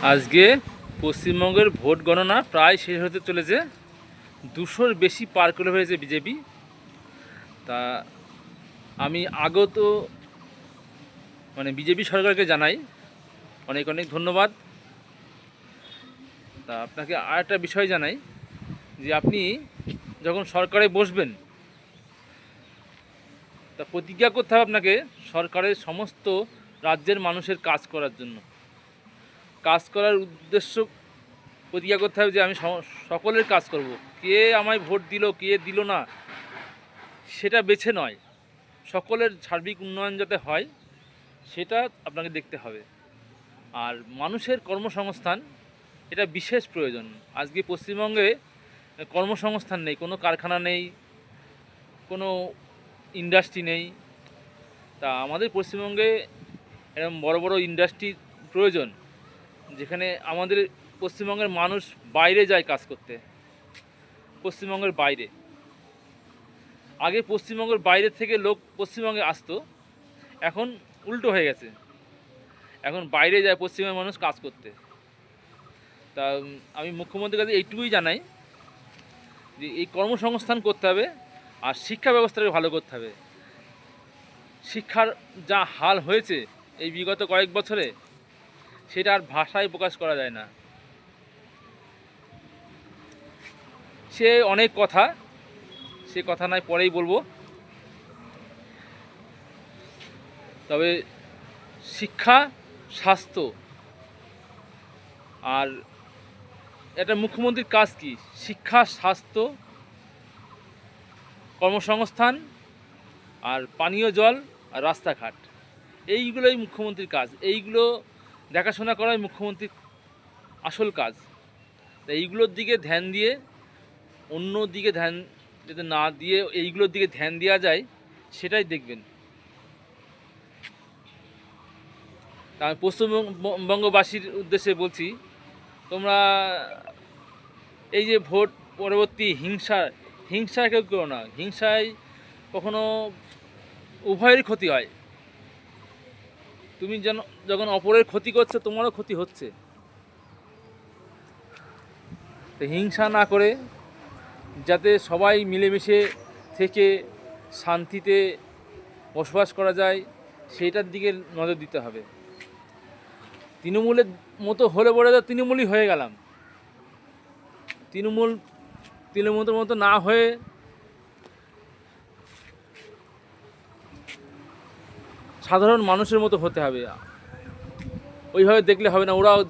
আজকে পশ্চিমবঙ্গের ভোট গণনা প্রায় শেষ হতে চলেছে। 200-র বেশি পার করে হয়েছে বিজেপি। তা আমি আগত বিজেপি সরকারকে জানাই অনেক অনেক ধন্যবাদ। তা আপনাকে আর একটা বিষয় জানাই যে আপনি যখন সরকারে বসবেন তা প্রতিজ্ঞা করতে হবে আপনাকে সরকারের সমস্ত রাজ্যের মানুষের কাজ করার জন্য। কাজ করার উদ্দেশ্য প্রতিজ্ঞা করতে হবে যে আমি সকলের কাজ করব। কে আমায় ভোট দিল কে দিল না সেটা বেছে নয়, সকলের সার্বিক উন্নয়ন যাতে হয় সেটা আপনাকে দেখতে হবে। আর মানুষের কর্মসংস্থান এটা বিশেষ প্রয়োজন। আজকে পশ্চিমবঙ্গে কর্মসংস্থান নেই, কোনো কারখানা নেই, কোনো ইন্ডাস্ট্রি নেই। তা আমাদের পশ্চিমবঙ্গে এরকম বড় বড় ইন্ডাস্ট্রির প্রয়োজন, যেখানে আমাদের পশ্চিমবঙ্গের মানুষ বাইরে যায় কাজ করতে। পশ্চিমবঙ্গের বাইরে, আগে পশ্চিমবঙ্গের বাইরে থেকে লোক পশ্চিমবঙ্গে আসতো, এখন উল্টো হয়ে গেছে, এখন বাইরে যায় পশ্চিমবঙ্গের মানুষ কাজ করতে। তা আমি মুখ্যমন্ত্রীর কাছে এইটুকুই জানাই যে এই কর্মসংস্থান করতে হবে আর শিক্ষা ব্যবস্থাকে ভালো করতে হবে। শিক্ষার যা হাল হয়েছে এই বিগত কয়েক বছরে সেটা আর ভাষায় প্রকাশ করা যায় না। সে অনেক কথা, সে কথা নয় পরেই বলবো। তবে শিক্ষা, স্বাস্থ্য আর এটা মুখ্যমন্ত্রীর কাজ কি? শিক্ষা, স্বাস্থ্য, কর্মসংস্থান আর পানীয় জল আর রাস্তাঘাট, এইগুলোই মুখ্যমন্ত্রীর কাজ। এইগুলো দেখাশোনা করাই মুখ্যমন্ত্রীর আসল কাজ। তাই এইগুলোর দিকে ধ্যান দিয়ে, অন্য দিকে ধ্যান যাতে না দিয়ে এইগুলোর দিকে ধ্যান দেওয়া যায় সেটাই দেখবেন। তা আমি পশ্চিমবঙ্গবাসীর উদ্দেশ্যে বলছি, তোমরা এই যে ভোট পরবর্তী হিংসা কেউ করো না। হিংসায় কখনো উভয়েরই ক্ষতি হয়। তুমি যখন অপরের ক্ষতি করছো তোমারও ক্ষতি হচ্ছে। তো হিংসা না করে যাতে সবাই মিলেমিশে থেকে শান্তিতে বসবাস করা যায় সেইটার দিকে নজর দিতে হবে। তৃণমূলের মতো হলে পরে তো তৃণমূলই হয়ে গেলাম, তৃণমূলের মতো না হয়ে সাধারণ মানুষের মতো হতে হবে। ওইভাবে দেখলে হবে না। ওরাও